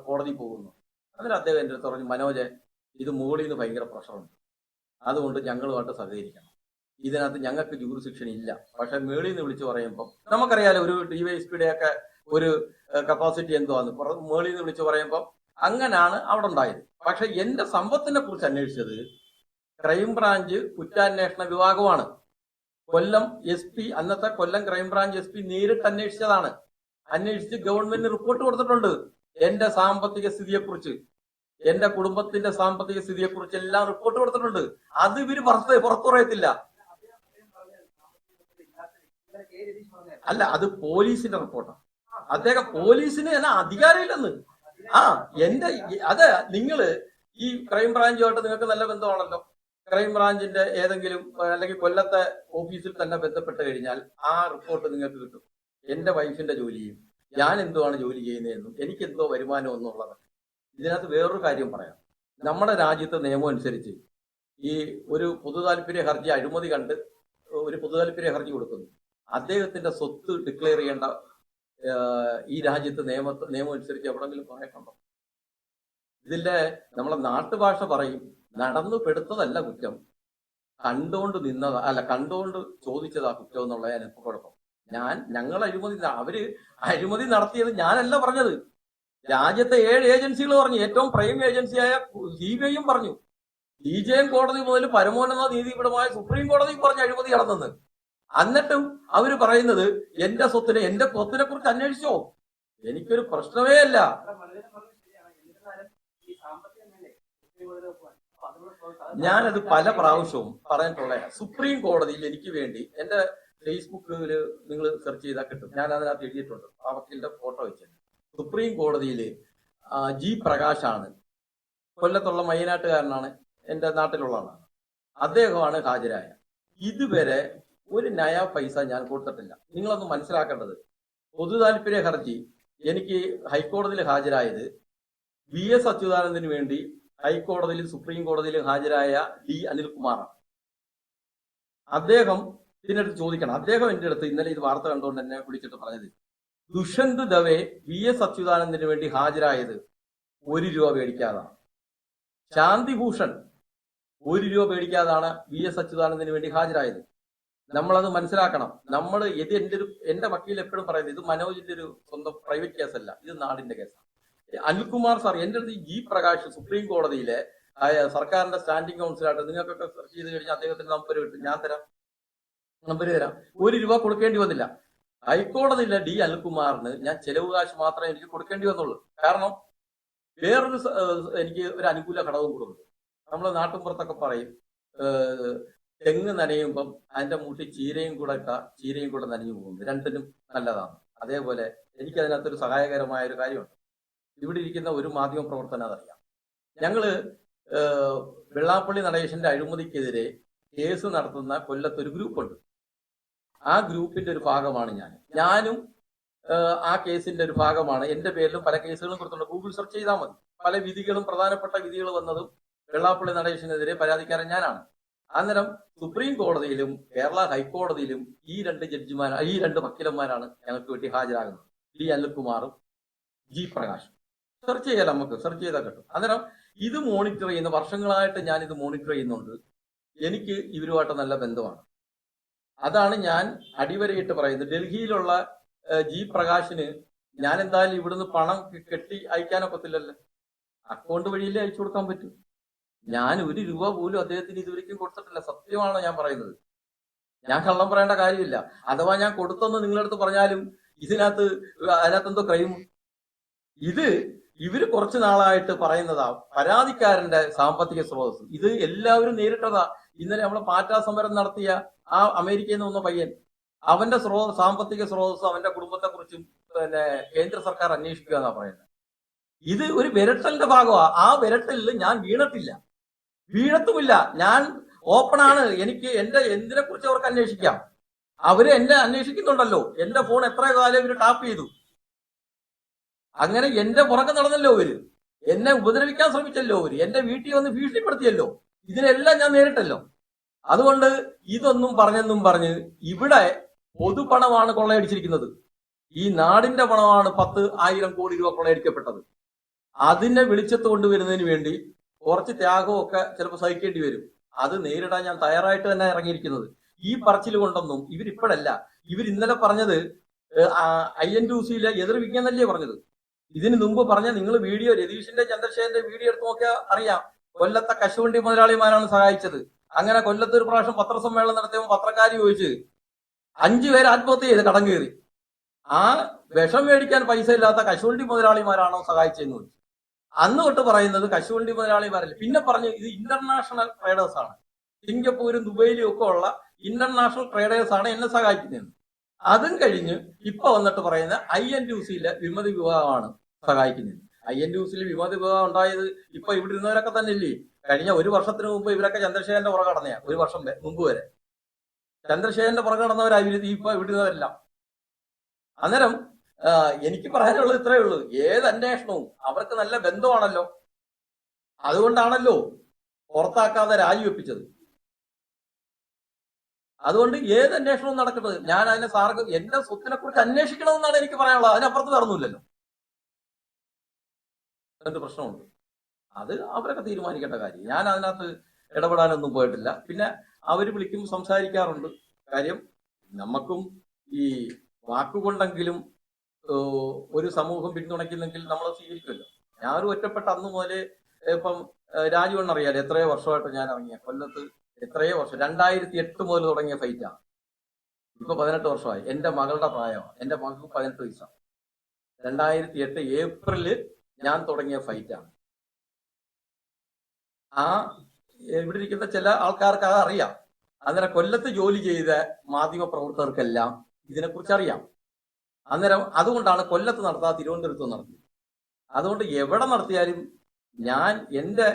കോടതി പോകുന്നു. അന്നേരം അദ്ദേഹം എന്റെ അടുത്ത് പറഞ്ഞു, മനോജ്, ഇത് മുകളിൽ നിന്ന് ഭയങ്കര പ്രഷറുണ്ട്, അതുകൊണ്ട് ഞങ്ങളുമായിട്ട് സഹകരിക്കണം. ഇതിനകത്ത് ഞങ്ങൾക്ക് ജൂറിസ്ഡിക്ഷൻ ഇല്ല. പക്ഷെ മേളിൽ നിന്ന് വിളിച്ചു പറയുമ്പോൾ നമുക്കറിയാലോ ഒരു DYSPയുടെ ഒക്കെ ഒരു കപ്പാസിറ്റി എന്തുവാന്ന് മേളിൽ നിന്ന് വിളിച്ചു പറയുമ്പോൾ അങ്ങനാണ് അവിടെ ഉണ്ടായത്. പക്ഷെ എന്റെ സമ്പത്തിനെ കുറിച്ച് അന്വേഷിച്ചത് ക്രൈംബ്രാഞ്ച് കുറ്റാന്വേഷണ വിഭാഗമാണ്. കൊല്ലം SP, അന്നത്തെ കൊല്ലം ക്രൈംബ്രാഞ്ച് SP നേരിട്ട് അന്വേഷിച്ചതാണ്. അന്വേഷിച്ച് ഗവൺമെന്റിന് റിപ്പോർട്ട് കൊടുത്തിട്ടുണ്ട്. എന്റെ സാമ്പത്തിക സ്ഥിതിയെക്കുറിച്ച്, എന്റെ കുടുംബത്തിന്റെ സാമ്പത്തിക സ്ഥിതിയെക്കുറിച്ച് എല്ലാം റിപ്പോർട്ട് കൊടുത്തിട്ടുണ്ട്. അത് ഇവര് പുറത്തു പറയത്തില്ല. അല്ല, അത് പോലീസിന്റെ റിപ്പോർട്ടാണ്. അദ്ദേഹം പോലീസിന് അധികാരമില്ലെന്ന്. നിങ്ങള് ഈ ക്രൈംബ്രാഞ്ചുമായിട്ട് നിങ്ങൾക്ക് നല്ല ബന്ധമാണല്ലോ. ക്രൈംബ്രാഞ്ചിന്റെ ഏതെങ്കിലും അല്ലെങ്കിൽ കൊല്ലത്തെ ഓഫീസിൽ തന്നെ ബന്ധപ്പെട്ട് കഴിഞ്ഞാൽ ആ റിപ്പോർട്ട് നിങ്ങൾക്ക് കിട്ടും. എന്റെ വൈഫിന്റെ ജോലിയും ഞാൻ എന്തുവാണ് ജോലി ചെയ്യുന്നതെന്നും എനിക്ക് എന്തോ വരുമാനം എന്നുള്ളത്. ഇതിനകത്ത് വേറൊരു കാര്യം പറയാം. നമ്മുടെ രാജ്യത്തെ നിയമം അനുസരിച്ച് ഈ ഒരു പൊതു താല്പര്യ ഹർജി അഴിമതി കണ്ട് ഒരു പൊതു താല്പര്യ ഹർജി കൊടുക്കുന്നു, അദ്ദേഹത്തിന്റെ സ്വത്ത് ഡിക്ലെയർ ചെയ്യേണ്ട ഈ രാജ്യത്ത് നിയമം അനുസരിച്ച് എവിടെങ്കിലും പറയട്ടുണ്ടോ? ഇതിന്റെ നമ്മളെ നാട്ടുഭാഷ പറയും, നടന്നു പെടുത്തതല്ല കുറ്റം, കണ്ടുകൊണ്ട് നിന്നതാ, അല്ല കണ്ടുകൊണ്ട് ചോദിച്ചതാ കുറ്റം എന്നുള്ളതാണ് ഇപ്പൊ കുഴപ്പം. ഞങ്ങൾ അവര് അഴിമതി നടത്തിയത് ഞാനല്ല പറഞ്ഞത്. രാജ്യത്തെ 7 ഏജൻസികൾ പറഞ്ഞു. ഏറ്റവും പ്രൈം ഏജൻസിയായ CBI പറഞ്ഞു. CJM കോടതി മുതൽ പരമോന്നത നീതിപീഠമായ സുപ്രീം കോടതി പറഞ്ഞു അഴിമതി നടന്നെന്ന്. എന്നിട്ടും അവര് പറയുന്നത് എന്റെ സ്വത്തിനെ കുറിച്ച് അന്വേഷിച്ചോ? എനിക്കൊരു പ്രശ്നമേ അല്ല. ഞാനത് പല പ്രാവശ്യവും പറഞ്ഞിട്ടുള്ള സുപ്രീം കോടതിയിൽ എനിക്ക് വേണ്ടി എന്റെ ഫേസ്ബുക്കിൽ നിങ്ങൾ സെർച്ച് ചെയ്താൽ കിട്ടും. ഞാൻ അതിനകത്ത് എഴുതിയിട്ടുണ്ട്. ആ വക്കീലിന്റെ ഫോട്ടോ വെച്ചിട്ട് സുപ്രീം കോടതിയിൽ G പ്രകാശാണ്, കൊല്ലത്തുള്ള മൈനാട്ടുകാരനാണ്, എന്റെ നാട്ടിലുള്ളതാണ്. അദ്ദേഹമാണ് ഹാജരായ. ഇതുവരെ ഒരു നയ പൈസ ഞാൻ കൊടുത്തിട്ടില്ല. നിങ്ങളൊന്ന് മനസ്സിലാക്കേണ്ടത്, പൊതു താല്പര്യ ഹർജി എനിക്ക് ഹൈക്കോടതിയിൽ ഹാജരായത് VS അച്യുതാനന്ദന് വേണ്ടി ഹൈക്കോടതിയിലും സുപ്രീം കോടതിയിലും ഹാജരായ D അനിൽകുമാറാണ്. അദ്ദേഹം ഇതിനടുത്ത് ചോദിക്കണം. അദ്ദേഹം എന്റെ അടുത്ത് ഇന്നലെ ഇത് വാർത്ത കണ്ടുകൊണ്ട് എന്നെ വിളിച്ചിട്ട് പറഞ്ഞത്, ദുഷ്യന്ത് ദവെ VS അച്യുതാനന്ദന് വേണ്ടി ഹാജരായത് 1 രൂപ മേടിക്കാതാണ്. ശാന്തിഭൂഷൺ 1 രൂപ മേടിക്കാതാണ് VS അച്യുതാനന്ദന് വേണ്ടി ഹാജരായത്. നമ്മളത് മനസ്സിലാക്കണം. ഇത് എന്റെ വക്കീൽ എപ്പോഴും പറയുന്നത്, ഇത് മനോജിന്റെ ഒരു സ്വന്തം പ്രൈവറ്റ് കേസല്ല, ഇത് നാടിന്റെ കേസാണ്. അനിൽകുമാർ സാർ എന്റെ അടുത്ത് G പ്രകാശ് സുപ്രീം കോടതിയിലെ സർക്കാരിന്റെ സ്റ്റാൻഡിംഗ് കൗൺസിലായിട്ട് നിങ്ങൾക്കൊക്കെ സെർച്ച് ചെയ്ത് കഴിഞ്ഞാൽ അദ്ദേഹത്തിന്റെ നമ്പർ കിട്ടും. ഞാൻ തരാം, നമ്പർ തരാം. 1 രൂപ കൊടുക്കേണ്ടി വന്നില്ല. ഹൈക്കോടതിയിലെ D അനിൽകുമാറിന് ഞാൻ ചെലവ് കാശ് മാത്രമേ എനിക്ക് കൊടുക്കേണ്ടി വന്നുള്ളൂ. കാരണം വേറൊരു എനിക്ക് ഒരു അനുകൂല ഘടകം കൂടുന്നുണ്ട്. നമ്മള് നാട്ടിൻപുറത്തൊക്കെ പറയും, തെങ്ങ് നനയുമ്പം അതിന്റെ മൂട്ടി ചീരയും കൂടെ നനഞ്ഞു പോകുന്നു. രണ്ടിനും നല്ലതാണ്. അതേപോലെ എനിക്ക് അതിനകത്തൊരു സഹായകരമായ ഒരു കാര്യമുണ്ട്. ഇവിടെ ഇരിക്കുന്ന ഒരു മാധ്യമ പ്രവർത്തനം അതറിയാം. ഞങ്ങള് വെള്ളാപ്പള്ളി നടേശന്റെ അഴിമതിക്കെതിരെ കേസ് നടത്തുന്ന കൊല്ലത്തൊരു ഗ്രൂപ്പുണ്ട്. ആ ഗ്രൂപ്പിന്റെ ഒരു ഭാഗമാണ് ഞാനും ആ കേസിന്റെ ഒരു ഭാഗമാണ്. എന്റെ പേരിലും പല കേസുകളും കൊടുത്തിട്ടുണ്ട്. ഗൂഗിൾ സെർച്ച് ചെയ്താൽ മതി. പല വിധികളും, പ്രധാനപ്പെട്ട വിധികൾ വന്നതും വെള്ളാപ്പള്ളി നടേശനെതിരെ പരാതിക്കാരൻ ഞാനാണ്. അന്നേരം സുപ്രീം കോടതിയിലും കേരള ഹൈക്കോടതിയിലും ഈ 2 വക്കീലന്മാരാണ് ഞങ്ങൾക്ക് വേണ്ടി ഹാജരാകുന്നത്. D അനിൽകുമാറും G പ്രകാശും. സെർച്ച് ചെയ്യാം, നമുക്ക് സെർച്ച് ചെയ്താൽ കിട്ടും. അന്നേരം ഇത് മോണിറ്റർ ചെയ്യുന്ന, വർഷങ്ങളായിട്ട് ഞാൻ ഇത് മോണിറ്റർ ചെയ്യുന്നുണ്ട്. എനിക്ക് ഇവരുമായിട്ട് നല്ല ബന്ധമാണ്. അതാണ് ഞാൻ അടിവരയിട്ട് പറയുന്നത്. ഡൽഹിയിലുള്ള G പ്രകാശിന് ഞാൻ എന്തായാലും ഇവിടുന്ന് പണം കെട്ടി അയക്കാനൊക്കത്തില്ലല്ലോ. അക്കൗണ്ട് വഴിയിലേ അയച്ചു കൊടുക്കാൻ പറ്റും. ഞാൻ 1 രൂപ പോലും അദ്ദേഹത്തിന് ഇതുവരെയ്ക്കും കൊടുത്തിട്ടില്ല. സത്യമാണ് ഞാൻ പറയുന്നത്. ഞാൻ കള്ളം പറയേണ്ട കാര്യമില്ല. അഥവാ ഞാൻ കൊടുത്തെന്ന് നിങ്ങളടുത്ത് പറഞ്ഞാലും അതിനകത്തെന്തോ ക്രൈം. ഇവര് കുറച്ചു നാളായിട്ട് പറയുന്നതാ പരാതിക്കാരന്റെ സാമ്പത്തിക സ്രോതസ്. ഇത് എല്ലാവരും നേരിട്ടതാ. ഇന്നലെ നമ്മള് പാറ്റാ സമരം നടത്തിയ ആ അമേരിക്കയിൽ നിന്ന് വന്ന പയ്യൻ, അവന്റെ സാമ്പത്തിക സ്രോതസ്, അവന്റെ കുടുംബത്തെ കുറിച്ചും കേന്ദ്ര സർക്കാർ അന്വേഷിക്കുക എന്നാ പറയുന്നത്. ഇത് ഒരു വിരട്ടലിന്റെ ഭാഗമാണ്. ആ വിരട്ടലിൽ ഞാൻ വീഴത്തുമില്ല. ഞാൻ ഓപ്പണാണ്. എനിക്ക് എന്തിനെ കുറിച്ച് അവർക്ക് അന്വേഷിക്കാം. അവര് എന്നെ അന്വേഷിക്കുന്നുണ്ടല്ലോ. എന്റെ ഫോൺ എത്ര കാലം ഇവര് ടാപ്പ് ചെയ്തു. അങ്ങനെ എന്റെ പുറകെ നടന്നല്ലോ അവര്. എന്നെ ഉപദ്രവിക്കാൻ ശ്രമിച്ചല്ലോ അവര്. എന്റെ വീട്ടിൽ വന്ന് ഭീഷണിപ്പെടുത്തിയല്ലോ. ഇതിനെല്ലാം ഞാൻ നേരിട്ടല്ലോ. അതുകൊണ്ട് ഇതൊന്നും പറഞ്ഞ് ഇവിടെ പൊതുപണമാണ് കൊള്ളയടിച്ചിരിക്കുന്നത്. ഈ നാടിന്റെ പണമാണ് 10,000 കോടി രൂപ കൊള്ളയടിക്കപ്പെട്ടത്. അതിനെ വെളിച്ചത്ത് കൊണ്ടുവരുന്നതിന് വേണ്ടി കുറച്ച് ത്യാഗവും ഒക്കെ ചിലപ്പോൾ സഹിക്കേണ്ടി വരും. അത് നേരിടാൻ ഞാൻ തയ്യാറായിട്ട് തന്നെ ഇറങ്ങിയിരിക്കുന്നത്. ഈ പറച്ചിൽ കൊണ്ടൊന്നും ഇവരിപ്പോഴല്ല. ഇന്നലെ പറഞ്ഞത് INTUCയിലെ എതിർ വിജ്ഞാനല്ലേ പറഞ്ഞത്. ഇതിന് മുമ്പ് പറഞ്ഞ നിങ്ങൾ വീഡിയോ, രതീഷിന്റെ ചന്ദ്രശേഖരന്റെ വീഡിയോ എടുത്ത് നോക്കിയാൽ അറിയാം. കൊല്ലത്തെ കശുവണ്ടി മുതലാളിമാരാണ് സഹായിച്ചത്. അങ്ങനെ കൊല്ലത്ത് ഒരു പ്രാവശ്യം പത്രസമ്മേളനം നടത്തിയപ്പോൾ പത്രക്കാരി ചോദിച്ച് 5 പേര് ആത്മഹത്യ ചെയ്ത് കടം കയറി. ആ വിഷം മേടിക്കാൻ പൈസ ഇല്ലാത്ത കശുവണ്ടി മുതലാളിമാരാണോ സഹായിച്ചതെന്ന് ചോദിച്ചു. അന്ന് തൊട്ട് പറയുന്നത് കശുവണ്ടി മുതലാളിമാരല്ല. പിന്നെ പറഞ്ഞു ഇത് ഇന്റർനാഷണൽ ട്രേഡേഴ്സ് ആണ്, സിംഗപ്പൂരും ദുബൈയിലും ഒക്കെ ഉള്ള ഇന്റർനാഷണൽ ട്രേഡേഴ്സ് ആണ് എന്നെ സഹായിക്കുന്നതെന്ന്. അതും കഴിഞ്ഞ് ഇപ്പൊ വന്നിട്ട് പറയുന്ന INTUCയിലെ വിമതി വിഭാഗമാണ് സഹായിക്കുന്നത്. INTUCയിൽ വിമതി വിഭാഗം ഉണ്ടായത് ഇപ്പൊ ഇവിടെ ഇരുന്നവരൊക്കെ തന്നെ ഇല്ലേ. കഴിഞ്ഞ 1 വർഷത്തിന് മുമ്പ് ഇവരൊക്കെ ചന്ദ്രശേഖരന്റെ പുറകെ കടന്നയാ. 1 വർഷം മുമ്പ് വരെ ചന്ദ്രശേഖരന്റെ പുറകെ കടന്നവരായിരുന്നു ഇപ്പൊ ഇവിടുന്നവരെല്ലാം. അന്നേരം എനിക്ക് പറയാനുള്ളത് ഇത്രയേ ഉള്ളൂ. ഏത് അന്വേഷണവും അവർക്ക് നല്ല ബന്ധമാണല്ലോ. അതുകൊണ്ടാണല്ലോ പുറത്താക്കാതെ രാജിവെപ്പിച്ചത്. അതുകൊണ്ട് ഏത് അന്വേഷണവും നടക്കുന്നത്. ഞാൻ അതിനെ സാർക്ക് എന്റെ സ്വത്തിനെ കുറിച്ച് അന്വേഷിക്കണമെന്നാണ് എനിക്ക് പറയാനുള്ളത്. അതിനപ്പുറത്ത് കടന്നില്ലല്ലോ. അതിന്റെ പ്രശ്നമുണ്ട്. അത് അവരൊക്കെ തീരുമാനിക്കേണ്ട കാര്യം. ഞാൻ അതിനകത്ത് ഇടപെടാനൊന്നും പോയിട്ടില്ല. പിന്നെ അവർ വിളിക്കുമ്പോൾ സംസാരിക്കാറുണ്ട്. കാര്യം നമുക്കും ഈ വാക്കുകൊണ്ടെങ്കിലും ഒരു സമൂഹം പിന്തുണയ്ക്കുന്നെങ്കിൽ നമ്മൾ സ്വീകരിക്കുമല്ലോ. ഞാനൊരു ഒറ്റപ്പെട്ട അന്ന് മുതലേ ഇപ്പം രാജുവണ്ണ അറിയാലോ, എത്രയോ വർഷമായിട്ട് ഞാൻ ഇറങ്ങിയ കൊല്ലത്ത് എത്രയോ വർഷം, 2008 മുതൽ തുടങ്ങിയ ഫൈറ്റാണ്. ഇപ്പൊ 18 വർഷമായി. എന്റെ മകളുടെ പ്രായമാണ്. എന്റെ മകൾക്ക് 18 വയസ്സാണ്. 2008 ഏപ്രില് ഞാൻ തുടങ്ങിയ ഫൈറ്റാണ്. ആ ഇവിടെ ഇരിക്കുന്ന ചില ആൾക്കാർക്ക് അത് അറിയാം. അന്നേരം കൊല്ലത്ത് ജോലി ചെയ്ത മാധ്യമ പ്രവർത്തകർക്കെല്ലാം ഇതിനെക്കുറിച്ച് അറിയാം. അന്നേരം അതുകൊണ്ടാണ് കൊല്ലത്ത് നടത്താതെ തിരുവനന്തപുരത്ത് നടത്തിയത്. അതുകൊണ്ട് എവിടെ നടത്തിയാലും ഞാൻ എന്റെ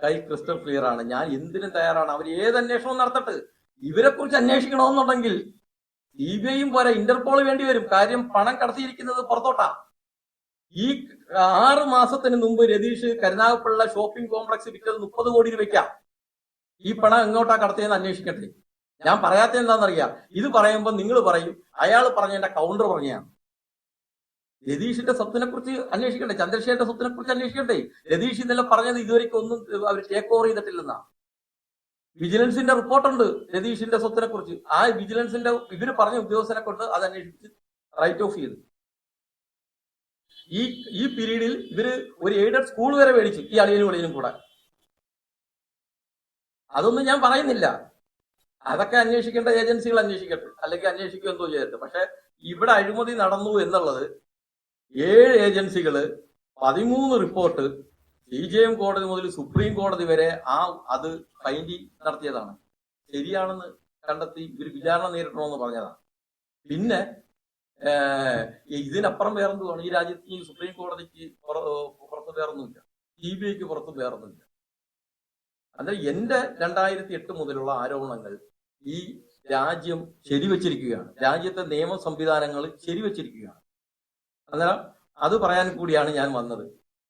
കൈ ക്രിസ്റ്റൽ ക്ലിയർ ആണ്. ഞാൻ എന്തിനും തയ്യാറാണ്. അവർ ഏത് അന്വേഷണവും നടത്തട്ടെ. ഇവരെ കുറിച്ച് അന്വേഷിക്കണമെന്നുണ്ടെങ്കിൽ CBIയും പോലെ ഇന്റർപോൾ വേണ്ടി വരും. കാര്യം പണം കടത്തിയിരിക്കുന്നത് പുറത്തോട്ടാ. ഈ 6 മാസത്തിന് മുമ്പ് രതീഷ് കരുനാഗപ്പള്ള ഷോപ്പിംഗ് കോംപ്ലക്സ് വിറ്റത് 30 കോടി രൂപയ്ക്കാ. ഈ പണം എങ്ങോട്ടാ കടത്തിയെന്ന് അന്വേഷിക്കട്ടെ. ഞാൻ പറയാത്ത എന്താണെന്നറിയാം. ഇത് പറയുമ്പോൾ നിങ്ങൾ പറയും അയാൾ പറഞ്ഞതിന്റെ കൗണ്ടർ പറഞ്ഞതാണ്. രതീഷിന്റെ സ്വത്തിനെ കുറിച്ച് അന്വേഷിക്കണ്ടേ? ചന്ദ്രശേഖരന്റെ സ്വത്തിനെ കുറിച്ച് അന്വേഷിക്കണ്ടേ? രതീഷ് ഇന്നലെ പറഞ്ഞത് ഇതുവരെയ്ക്കും ഒന്നും അവർ ടേക്ക് ഓവർ ചെയ്തിട്ടില്ലെന്നാ. വിജിലൻസിന്റെ റിപ്പോർട്ടുണ്ട് രതീഷിന്റെ സ്വത്തിനെ കുറിച്ച്. ആ വിജിലൻസിന്റെ ഇവര് പറഞ്ഞ ഉദ്യോഗസ്ഥനെ കൊണ്ട് അത് അന്വേഷിച്ച് റൈറ്റ് ഓഫ് ചെയ്തു. ഈ പീരീഡിൽ ഇവര് ഒരു എയ്ഡഡ് സ്കൂൾ വരെ മേടിച്ചു, ഈ അളിയനും വെളിയിലും കൂടെ. അതൊന്നും ഞാൻ പറയുന്നില്ല. അതൊക്കെ അന്വേഷിക്കേണ്ട ഏജൻസികൾ അന്വേഷിക്കട്ടെ, അല്ലെങ്കിൽ അന്വേഷിക്കുക എന്തോ ചെയ്തിട്ട്. പക്ഷെ ഇവിടെ അഴിമതി നടന്നു എന്നുള്ളത് 7 ഏജൻസികള് 13 റിപ്പോർട്ട് CJM കോടതി മുതൽ സുപ്രീം കോടതി വരെ അത് ഫൈൻഡ് നടത്തിയതാണ്. ശരിയാണെന്ന് കണ്ടെത്തി ഇവർ വിചാരണ നേരിടണമെന്ന് പറഞ്ഞതാണ്. പിന്നെ ഇതിനപ്പുറം വേറെന്തുവാണ് ഈ രാജ്യത്ത്? ഈ സുപ്രീം കോടതിക്ക് പുറത്ത് വേറൊന്നുമില്ല, CBIക്ക് പുറത്ത് വേറൊന്നുമില്ല. അന്നേരം എന്റെ 2008 മുതലുള്ള ആരോപണങ്ങൾ ഈ രാജ്യം ശരിവച്ചിരിക്കുകയാണ്. രാജ്യത്തെ നിയമ സംവിധാനങ്ങൾ ശരിവച്ചിരിക്കുകയാണ്. അന്നേരം അത് പറയാൻ കൂടിയാണ് ഞാൻ വന്നത്.